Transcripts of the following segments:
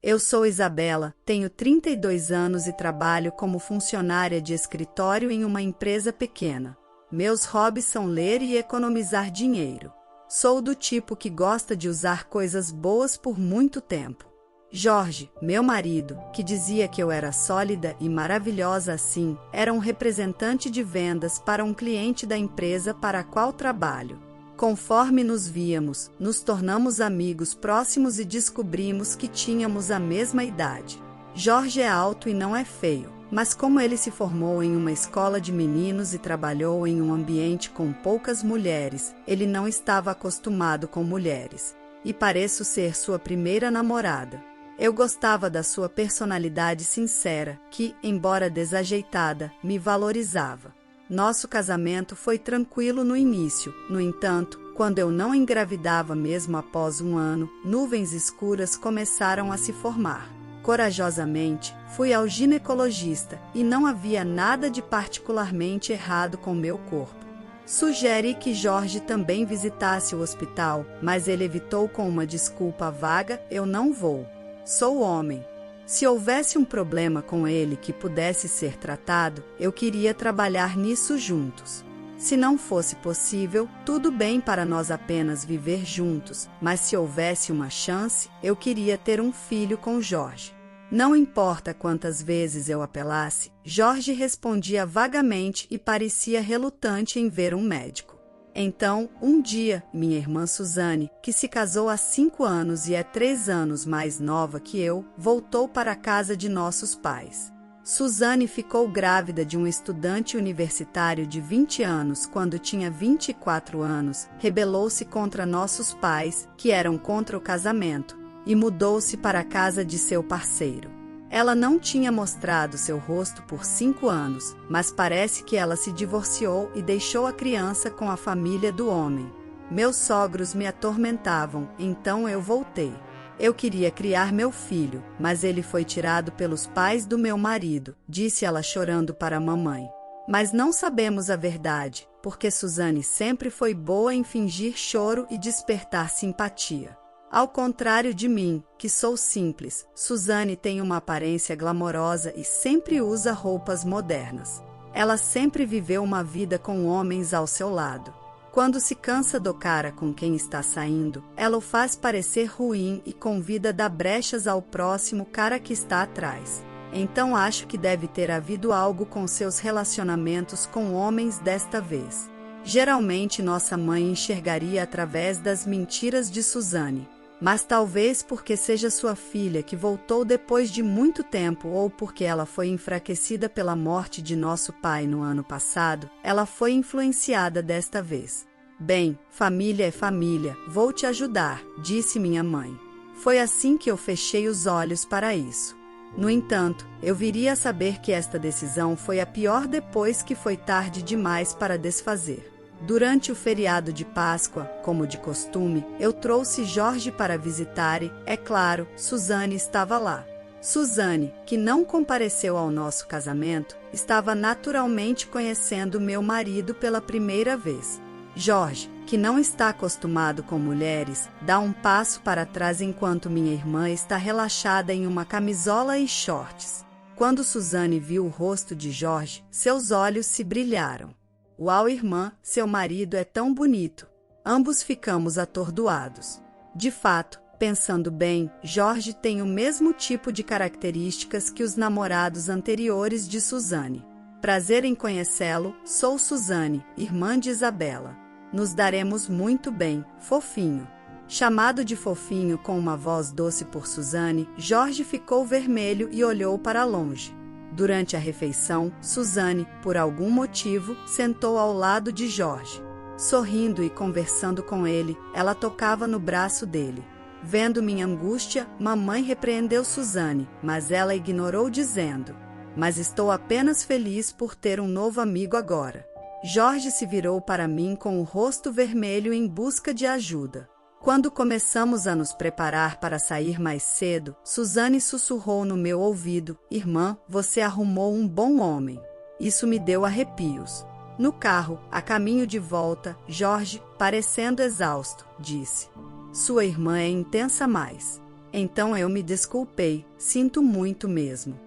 Eu sou Isabela, tenho 32 anos e trabalho como funcionária de escritório em uma empresa pequena. Meus hobbies são ler e economizar dinheiro. Sou do tipo que gosta de usar coisas boas por muito tempo. Jorge, meu marido, que dizia que eu era sólida e maravilhosa assim, era um representante de vendas para um cliente da empresa para a qual trabalho. Conforme nos víamos, nos tornamos amigos próximos e descobrimos que tínhamos a mesma idade. Jorge é alto e não é feio, mas como ele se formou em uma escola de meninos e trabalhou em um ambiente com poucas mulheres, ele não estava acostumado com mulheres. E pareço ser sua primeira namorada. Eu gostava da sua personalidade sincera, que, embora desajeitada, me valorizava. Nosso casamento foi tranquilo no início, no entanto, quando eu não engravidava mesmo após um ano, nuvens escuras começaram a se formar. Corajosamente, fui ao ginecologista e não havia nada de particularmente errado com meu corpo. Sugeri que Jorge também visitasse o hospital, mas ele evitou com uma desculpa vaga: eu não vou. Sou homem. Se houvesse um problema com ele que pudesse ser tratado, eu queria trabalhar nisso juntos. Se não fosse possível, tudo bem para nós apenas viver juntos, mas se houvesse uma chance, eu queria ter um filho com Jorge. Não importa quantas vezes eu apelasse, Jorge respondia vagamente e parecia relutante em ver um médico. Então, um dia, minha irmã Suzane, que se casou há 5 anos e é 3 anos mais nova que eu, voltou para a casa de nossos pais. Suzane ficou grávida de um estudante universitário de 20 anos quando tinha 24 anos, rebelou-se contra nossos pais, que eram contra o casamento, e mudou-se para a casa de seu parceiro. Ela não tinha mostrado seu rosto por 5 anos, mas parece que ela se divorciou e deixou a criança com a família do homem. Meus sogros me atormentavam, então eu voltei. Eu queria criar meu filho, mas ele foi tirado pelos pais do meu marido, disse ela chorando para a mamãe. Mas não sabemos a verdade, porque Suzane sempre foi boa em fingir choro e despertar simpatia. Ao contrário de mim, que sou simples, Suzane tem uma aparência glamourosa e sempre usa roupas modernas. Ela sempre viveu uma vida com homens ao seu lado. Quando se cansa do cara com quem está saindo, ela o faz parecer ruim e convida a dar brechas ao próximo cara que está atrás. Então acho que deve ter havido algo com seus relacionamentos com homens desta vez. Geralmente nossa mãe enxergaria através das mentiras de Suzane. Mas talvez porque seja sua filha que voltou depois de muito tempo ou porque ela foi enfraquecida pela morte de nosso pai no ano passado, ela foi influenciada desta vez. Bem, família é família, vou te ajudar, disse minha mãe. Foi assim que eu fechei os olhos para isso. No entanto, eu viria a saber que esta decisão foi a pior depois que foi tarde demais para desfazer. Durante o feriado de Páscoa, como de costume, eu trouxe Jorge para visitar e, é claro, Suzane estava lá. Suzane, que não compareceu ao nosso casamento, estava naturalmente conhecendo meu marido pela primeira vez. Jorge, que não está acostumado com mulheres, dá um passo para trás enquanto minha irmã está relaxada em uma camisola e shorts. Quando Suzane viu o rosto de Jorge, seus olhos se brilharam. Uau, irmã, seu marido é tão bonito. Ambos ficamos atordoados. De fato, pensando bem, Jorge tem o mesmo tipo de características que os namorados anteriores de Suzane. Prazer em conhecê-lo, sou Suzane, irmã de Isabela. Nos daremos muito bem, fofinho. Chamado de fofinho com uma voz doce por Suzane, Jorge ficou vermelho e olhou para longe. Durante a refeição, Suzane, por algum motivo, sentou ao lado de Jorge. Sorrindo e conversando com ele, ela tocava no braço dele. Vendo minha angústia, mamãe repreendeu Suzane, mas ela ignorou dizendo: "Mas estou apenas feliz por ter um novo amigo agora." Jorge se virou para mim com o rosto vermelho em busca de ajuda. Quando começamos a nos preparar para sair mais cedo, Suzane sussurrou no meu ouvido: "Irmã, você arrumou um bom homem." Isso me deu arrepios. No carro, a caminho de volta, Jorge, parecendo exausto, disse: "Sua irmã é intensa mais." Então eu me desculpei, sinto muito mesmo.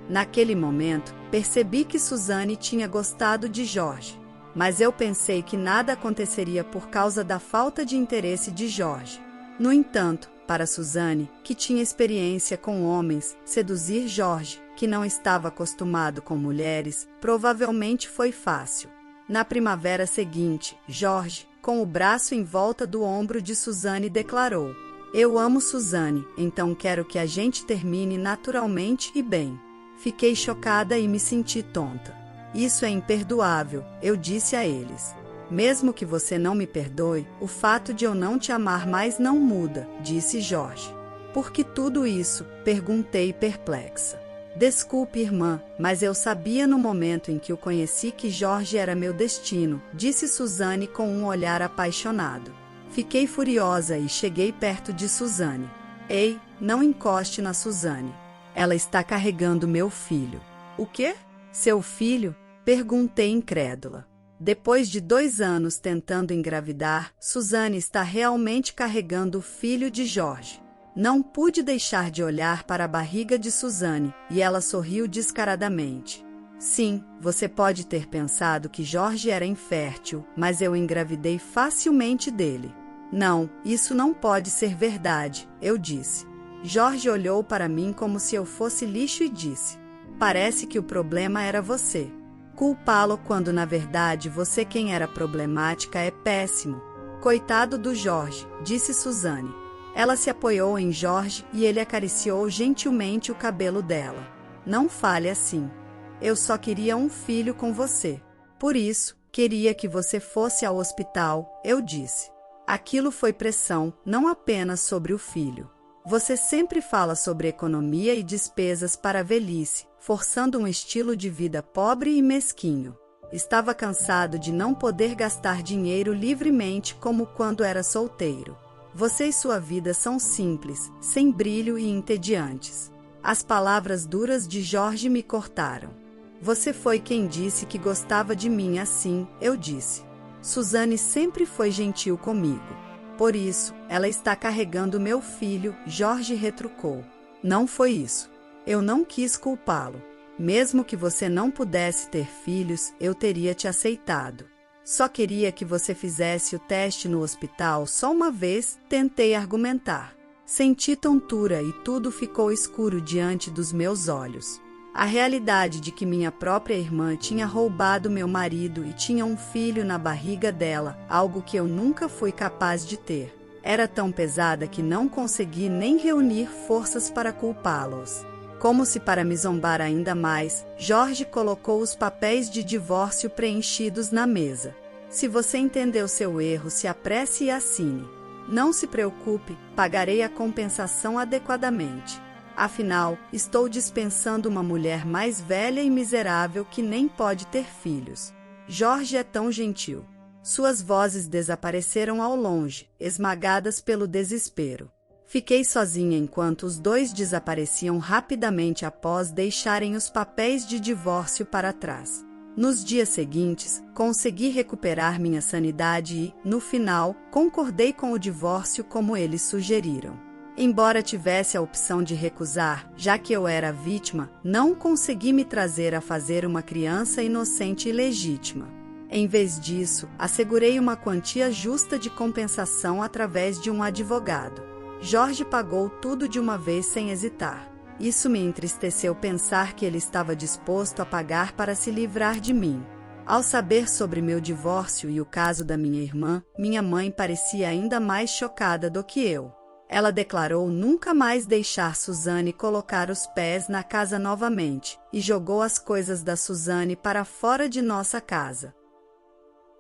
Naquele momento, percebi que Suzane tinha gostado de Jorge, mas eu pensei que nada aconteceria por causa da falta de interesse de Jorge. No entanto, para Suzane, que tinha experiência com homens, seduzir Jorge, que não estava acostumado com mulheres, provavelmente foi fácil. Na primavera seguinte, Jorge, com o braço em volta do ombro de Suzane, declarou: "Eu amo Suzane, então quero que a gente termine naturalmente e bem." Fiquei chocada e me senti tonta. "Isso é imperdoável", eu disse a eles. "Mesmo que você não me perdoe, o fato de eu não te amar mais não muda", disse Jorge. "Por que tudo isso?", perguntei perplexa. "Desculpe, irmã, mas eu sabia no momento em que o conheci que Jorge era meu destino", disse Suzane com um olhar apaixonado. Fiquei furiosa e cheguei perto de Suzane. "Ei, não encoste na Suzane. Ela está carregando meu filho." "O quê? Seu filho?", perguntei incrédula. "Depois de 2 anos tentando engravidar, Suzane está realmente carregando o filho de Jorge." Não pude deixar de olhar para a barriga de Suzane, e ela sorriu descaradamente. "Sim, você pode ter pensado que Jorge era infértil, mas eu engravidei facilmente dele." "Não, isso não pode ser verdade", eu disse. Jorge olhou para mim como se eu fosse lixo e disse: "Parece que o problema era você. Culpá-lo quando na verdade você quem era problemática é péssimo." "Coitado do Jorge", disse Suzane. Ela se apoiou em Jorge e ele acariciou gentilmente o cabelo dela. "Não fale assim. Eu só queria um filho com você. Por isso, queria que você fosse ao hospital", eu disse. "Aquilo foi pressão, não apenas sobre o filho. Você sempre fala sobre economia e despesas para a velhice, forçando um estilo de vida pobre e mesquinho. Estava cansado de não poder gastar dinheiro livremente como quando era solteiro. Você e sua vida são simples, sem brilho e entediantes." As palavras duras de Jorge me cortaram. "Você foi quem disse que gostava de mim assim", eu disse. "Suzane sempre foi gentil comigo." "Por isso, ela está carregando meu filho", Jorge retrucou. "Não foi isso. Eu não quis culpá-lo. Mesmo que você não pudesse ter filhos, eu teria te aceitado. Só queria que você fizesse o teste no hospital só uma vez", tentei argumentar. Senti tontura e tudo ficou escuro diante dos meus olhos. A realidade de que minha própria irmã tinha roubado meu marido e tinha um filho na barriga dela, algo que eu nunca fui capaz de ter, era tão pesada que não consegui nem reunir forças para culpá-los. Como se para me zombar ainda mais, Jorge colocou os papéis de divórcio preenchidos na mesa. "Se você entendeu seu erro, se apresse e assine. Não se preocupe, pagarei a compensação adequadamente. Afinal, estou dispensando uma mulher mais velha e miserável que nem pode ter filhos. Jorge é tão gentil." Suas vozes desapareceram ao longe, esmagadas pelo desespero. Fiquei sozinha enquanto os dois desapareciam rapidamente após deixarem os papéis de divórcio para trás. Nos dias seguintes, consegui recuperar minha sanidade e, no final, concordei com o divórcio como eles sugeriram. Embora tivesse a opção de recusar, já que eu era vítima, não consegui me trazer a fazer uma criança inocente e legítima. Em vez disso, assegurei uma quantia justa de compensação através de um advogado. Jorge pagou tudo de uma vez sem hesitar. Isso me entristeceu pensar que ele estava disposto a pagar para se livrar de mim. Ao saber sobre meu divórcio e o caso da minha irmã, minha mãe parecia ainda mais chocada do que eu. Ela declarou nunca mais deixar Suzane colocar os pés na casa novamente e jogou as coisas da Suzane para fora de nossa casa.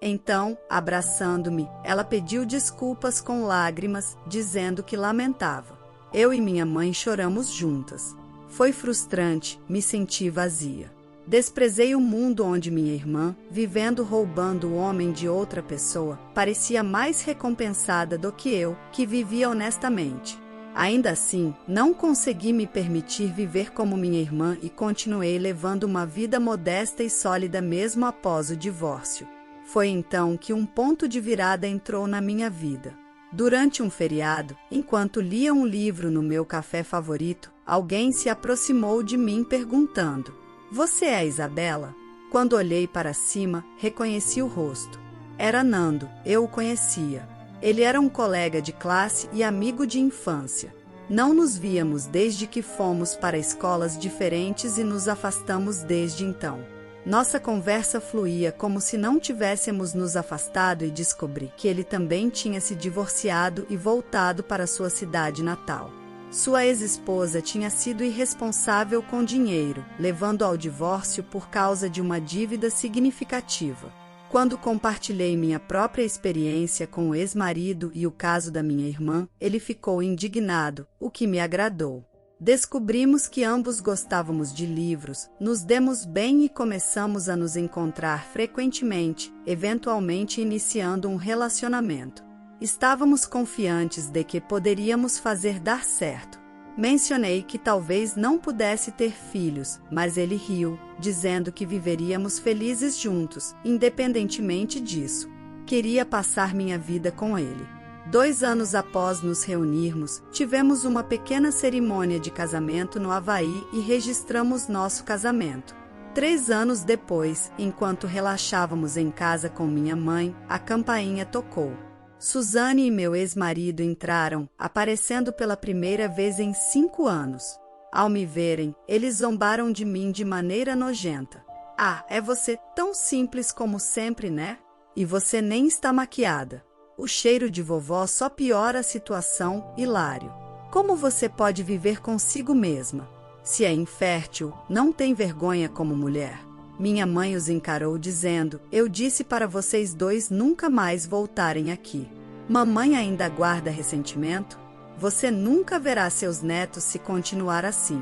Então, abraçando-me, ela pediu desculpas com lágrimas, dizendo que lamentava. Eu e minha mãe choramos juntas. Foi frustrante, me senti vazia. Desprezei o mundo onde minha irmã, vivendo roubando o homem de outra pessoa, parecia mais recompensada do que eu, que vivia honestamente. Ainda assim, não consegui me permitir viver como minha irmã e continuei levando uma vida modesta e sólida mesmo após o divórcio. Foi então que um ponto de virada entrou na minha vida. Durante um feriado, enquanto lia um livro no meu café favorito, alguém se aproximou de mim perguntando: "Você é a Isabela?" Quando olhei para cima, reconheci o rosto. Era Nando, eu o conhecia. Ele era um colega de classe e amigo de infância. Não nos víamos desde que fomos para escolas diferentes e nos afastamos desde então. Nossa conversa fluía como se não tivéssemos nos afastado e descobri que ele também tinha se divorciado e voltado para sua cidade natal. Sua ex-esposa tinha sido irresponsável com dinheiro, levando ao divórcio por causa de uma dívida significativa. Quando compartilhei minha própria experiência com o ex-marido e o caso da minha irmã, ele ficou indignado, o que me agradou. Descobrimos que ambos gostávamos de livros, nos demos bem e começamos a nos encontrar frequentemente, eventualmente iniciando um relacionamento. Estávamos confiantes de que poderíamos fazer dar certo. Mencionei que talvez não pudesse ter filhos, mas ele riu, dizendo que viveríamos felizes juntos, independentemente disso. Queria passar minha vida com ele. 2 anos após nos reunirmos, tivemos uma pequena cerimônia de casamento no Havaí e registramos nosso casamento. 3 anos depois, enquanto relaxávamos em casa com minha mãe, a campainha tocou. Suzane e meu ex-marido entraram, aparecendo pela primeira vez em 5 anos. Ao me verem, eles zombaram de mim de maneira nojenta. "Ah, é você tão simples como sempre, né? E você nem está maquiada. O cheiro de vovó só piora a situação, hilário. Como você pode viver consigo mesma? Se é infértil, não tem vergonha como mulher." Minha mãe os encarou dizendo: "Eu disse para vocês dois nunca mais voltarem aqui." Mamãe ainda guarda ressentimento? Você nunca verá seus netos se continuar assim.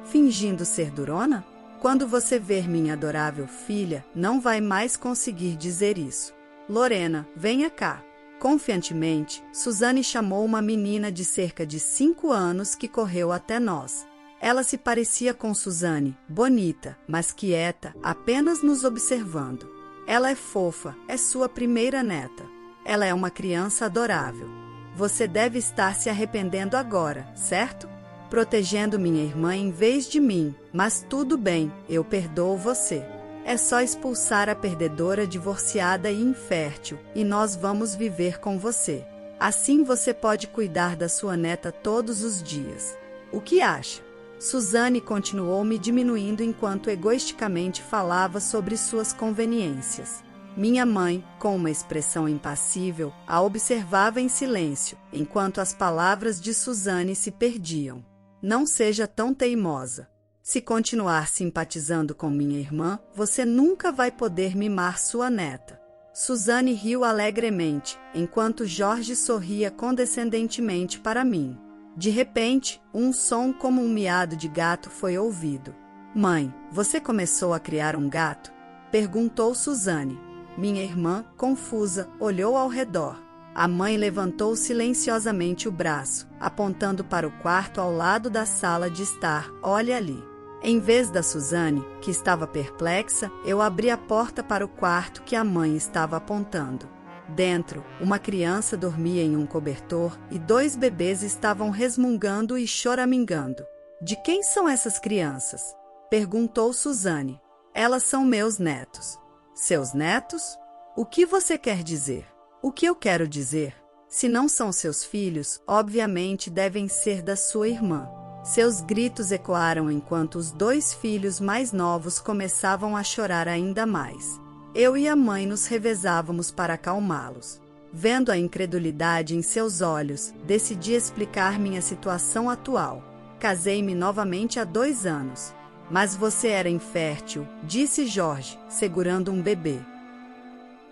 Fingindo ser durona? Quando você ver minha adorável filha, não vai mais conseguir dizer isso. Lorena, venha cá. Confiantemente, Suzane chamou uma menina de cerca de 5 anos que correu até nós. Ela se parecia com Suzane, bonita, mas quieta, apenas nos observando. Ela é fofa, é sua primeira neta. Ela é uma criança adorável. Você deve estar se arrependendo agora, certo? Protegendo minha irmã em vez de mim, mas tudo bem, eu perdoo você. É só expulsar a perdedora divorciada e infértil, e nós vamos viver com você. Assim você pode cuidar da sua neta todos os dias. O que acha? Suzane continuou me diminuindo enquanto egoisticamente falava sobre suas conveniências. Minha mãe, com uma expressão impassível, a observava em silêncio, enquanto as palavras de Suzane se perdiam. Não seja tão teimosa. Se continuar simpatizando com minha irmã, você nunca vai poder mimar sua neta. Suzane riu alegremente, enquanto Jorge sorria condescendentemente para mim. De repente, um som como um miado de gato foi ouvido. "Mãe, você começou a criar um gato?" perguntou Suzane. Minha irmã, confusa, olhou ao redor. A mãe levantou silenciosamente o braço, apontando para o quarto ao lado da sala de estar. "Olha ali." Em vez da Suzane, que estava perplexa, eu abri a porta para o quarto que a mãe estava apontando. Dentro, uma criança dormia em um cobertor e 2 bebês estavam resmungando e choramingando. "De quem são essas crianças?" perguntou Suzane. "Elas são meus netos." "Seus netos? O que você quer dizer?" "O que eu quero dizer? Se não são seus filhos, obviamente devem ser da sua irmã." Seus gritos ecoaram enquanto os 2 filhos mais novos começavam a chorar ainda mais. Eu e a mãe nos revezávamos para acalmá-los. Vendo a incredulidade em seus olhos, decidi explicar minha situação atual. "Casei-me novamente há 2 anos. Mas você era infértil", disse Jorge, segurando um bebê.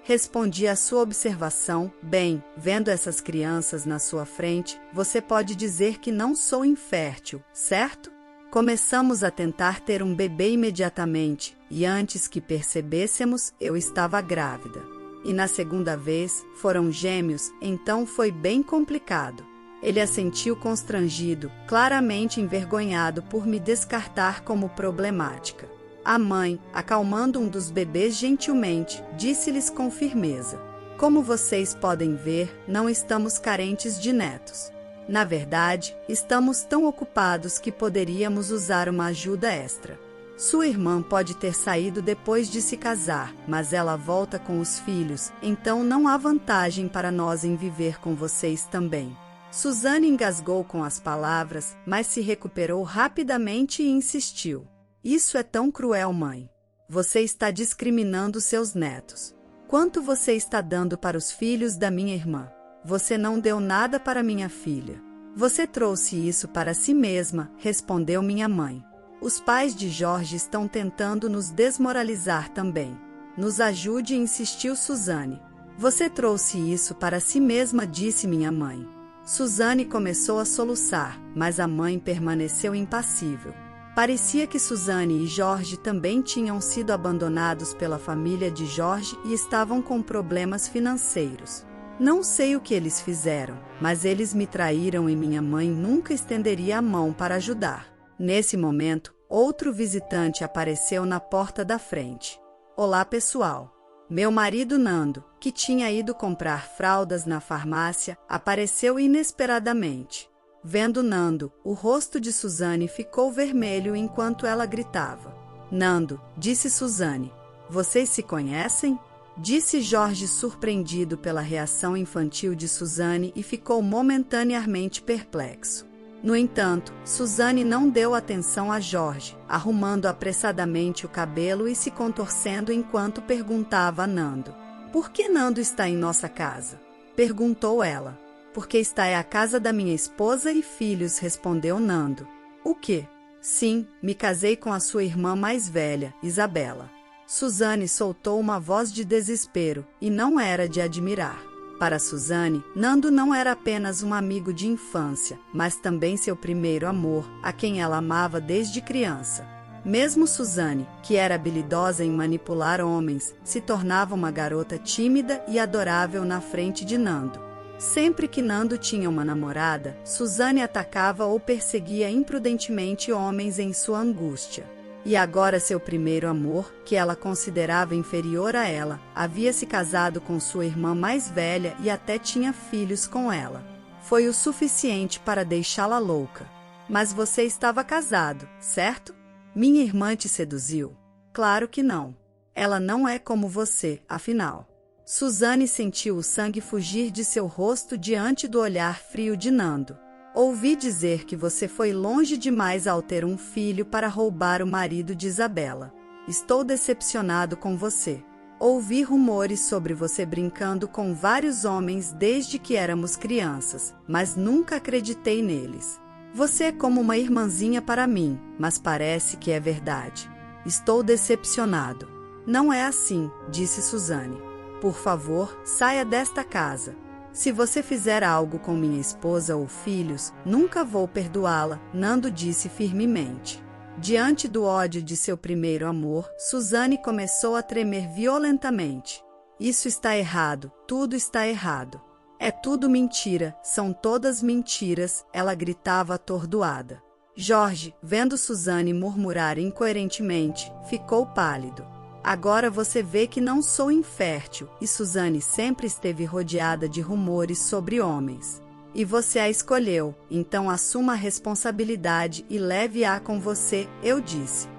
Respondi à sua observação: "Bem, vendo essas crianças na sua frente, você pode dizer que não sou infértil, certo?" Começamos a tentar ter um bebê imediatamente, e antes que percebêssemos, eu estava grávida. E na segunda vez, foram gêmeos, então foi bem complicado. Ele assentiu constrangido, claramente envergonhado por me descartar como problemática. A mãe, acalmando um dos bebês gentilmente, disse-lhes com firmeza: Como vocês podem ver, não estamos carentes de netos. Na verdade, estamos tão ocupados que poderíamos usar uma ajuda extra. Sua irmã pode ter saído depois de se casar, mas ela volta com os filhos, então não há vantagem para nós em viver com vocês também. Suzane engasgou com as palavras, mas se recuperou rapidamente e insistiu. Isso é tão cruel, mãe. Você está discriminando seus netos. Quanto você está dando para os filhos da minha irmã? Você não deu nada para minha filha. Você trouxe isso para si mesma, respondeu minha mãe. Os pais de Jorge estão tentando nos desmoralizar também. Nos ajude, insistiu Suzane. Você trouxe isso para si mesma, disse minha mãe. Suzane começou a soluçar, mas a mãe permaneceu impassível. Parecia que Suzane e Jorge também tinham sido abandonados pela família de Jorge e estavam com problemas financeiros. Não sei o que eles fizeram, mas eles me traíram e minha mãe nunca estenderia a mão para ajudar. Nesse momento, outro visitante apareceu na porta da frente. Olá, pessoal. Meu marido Nando, que tinha ido comprar fraldas na farmácia, apareceu inesperadamente. Vendo Nando, o rosto de Suzane ficou vermelho enquanto ela gritava. Nando, disse Suzane. Vocês se conhecem? Disse Jorge, surpreendido pela reação infantil de Suzane, e ficou momentaneamente perplexo. No entanto, Suzane não deu atenção a Jorge, arrumando apressadamente o cabelo e se contorcendo enquanto perguntava a Nando. Por que Nando está em nossa casa? Perguntou ela. Porque esta é a casa da minha esposa e filhos, respondeu Nando. O quê? Sim, me casei com a sua irmã mais velha, Isabela. Suzane soltou uma voz de desespero, e não era de admirar. Para Suzane, Nando não era apenas um amigo de infância, mas também seu primeiro amor, a quem ela amava desde criança. Mesmo Suzane, que era habilidosa em manipular homens, se tornava uma garota tímida e adorável na frente de Nando. Sempre que Nando tinha uma namorada, Suzane atacava ou perseguia imprudentemente homens em sua angústia. E agora seu primeiro amor, que ela considerava inferior a ela, havia se casado com sua irmã mais velha e até tinha filhos com ela. Foi o suficiente para deixá-la louca. Mas você estava casado, certo? Minha irmã te seduziu? Claro que não. Ela não é como você, afinal. Suzane sentiu o sangue fugir de seu rosto diante do olhar frio de Nando. Ouvi dizer que você foi longe demais ao ter um filho para roubar o marido de Isabela. Estou decepcionado com você. Ouvi rumores sobre você brincando com vários homens desde que éramos crianças, mas nunca acreditei neles. Você é como uma irmãzinha para mim, mas parece que é verdade. Estou decepcionado. Não é assim, disse Suzane. Por favor, saia desta casa. Se você fizer algo com minha esposa ou filhos, nunca vou perdoá-la, Nando disse firmemente. Diante do ódio de seu primeiro amor, Suzane começou a tremer violentamente. Isso está errado, tudo está errado. É tudo mentira, são todas mentiras, ela gritava atordoada. Jorge, vendo Suzane murmurar incoerentemente, ficou pálido. Agora você vê que não sou infértil, e Suzane sempre esteve rodeada de rumores sobre homens. E você a escolheu, então assuma a responsabilidade e leve-a com você, eu disse.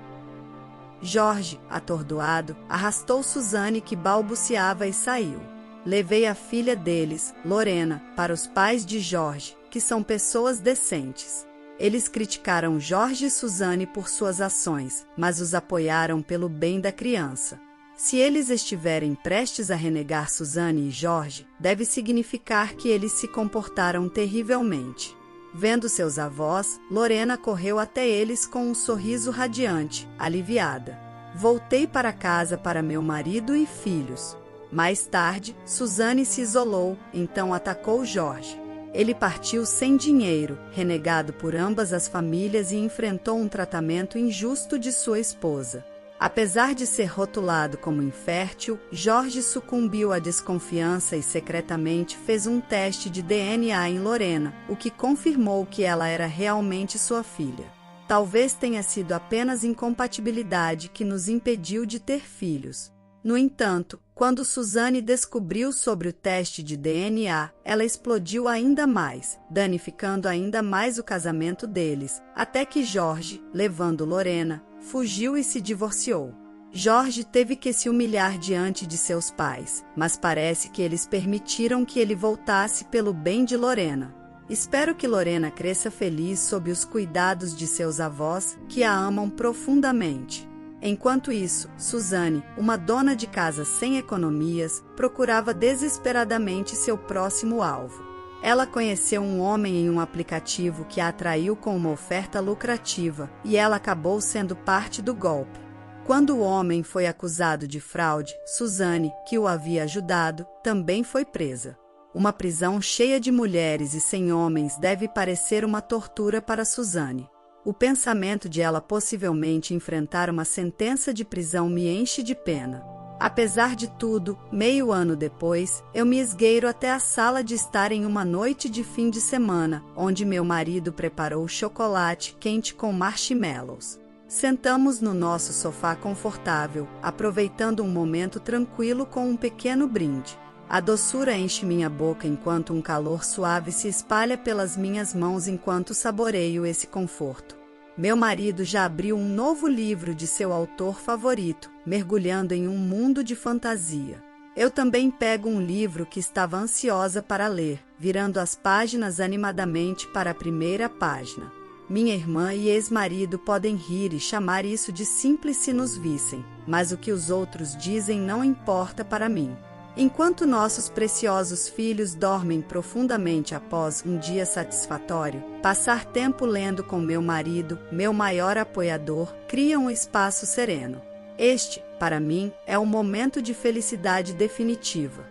Jorge, atordoado, arrastou Suzane que balbuciava e saiu. Levei a filha deles, Lorena, para os pais de Jorge, que são pessoas decentes. Eles criticaram Jorge e Suzane por suas ações, mas os apoiaram pelo bem da criança. Se eles estiverem prestes a renegar Suzane e Jorge, deve significar que eles se comportaram terrivelmente. Vendo seus avós, Lorena correu até eles com um sorriso radiante, aliviada. Voltei para casa para meu marido e filhos. Mais tarde, Suzane se isolou, então atacou Jorge. Ele partiu sem dinheiro, renegado por ambas as famílias e enfrentou um tratamento injusto de sua esposa. Apesar de ser rotulado como infértil, Jorge sucumbiu à desconfiança e secretamente fez um teste de DNA em Lorena, o que confirmou que ela era realmente sua filha. Talvez tenha sido apenas incompatibilidade que nos impediu de ter filhos. No entanto, quando Suzane descobriu sobre o teste de DNA, ela explodiu ainda mais, danificando ainda mais o casamento deles, até que Jorge, levando Lorena, fugiu e se divorciou. Jorge teve que se humilhar diante de seus pais, mas parece que eles permitiram que ele voltasse pelo bem de Lorena. Espero que Lorena cresça feliz sob os cuidados de seus avós, que a amam profundamente. Enquanto isso, Suzane, uma dona de casa sem economias, procurava desesperadamente seu próximo alvo. Ela conheceu um homem em um aplicativo que a atraiu com uma oferta lucrativa, e ela acabou sendo parte do golpe. Quando o homem foi acusado de fraude, Suzane, que o havia ajudado, também foi presa. Uma prisão cheia de mulheres e sem homens deve parecer uma tortura para Suzane. O pensamento de ela possivelmente enfrentar uma sentença de prisão me enche de pena. Apesar de tudo, meio ano depois, eu me esgueiro até a sala de estar em uma noite de fim de semana, onde meu marido preparou chocolate quente com marshmallows. Sentamos no nosso sofá confortável, aproveitando um momento tranquilo com um pequeno brinde. A doçura enche minha boca enquanto um calor suave se espalha pelas minhas mãos enquanto saboreio esse conforto. Meu marido já abriu um novo livro de seu autor favorito, mergulhando em um mundo de fantasia. Eu também pego um livro que estava ansiosa para ler, virando as páginas animadamente para a primeira página. Minha irmã e ex-marido podem rir e chamar isso de simples se nos vissem, mas o que os outros dizem não importa para mim. Enquanto nossos preciosos filhos dormem profundamente após um dia satisfatório, passar tempo lendo com meu marido, meu maior apoiador, cria um espaço sereno. Este, para mim, é o momento de felicidade definitiva.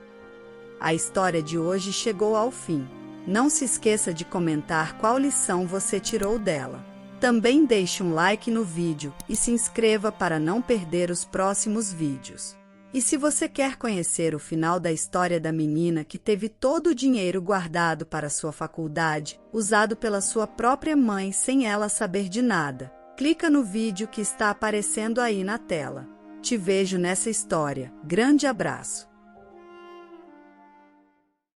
A história de hoje chegou ao fim. Não se esqueça de comentar qual lição você tirou dela. Também deixe um like no vídeo e se inscreva para não perder os próximos vídeos. E se você quer conhecer o final da história da menina que teve todo o dinheiro guardado para sua faculdade, usado pela sua própria mãe sem ela saber de nada, clica no vídeo que está aparecendo aí na tela. Te vejo nessa história. Grande abraço!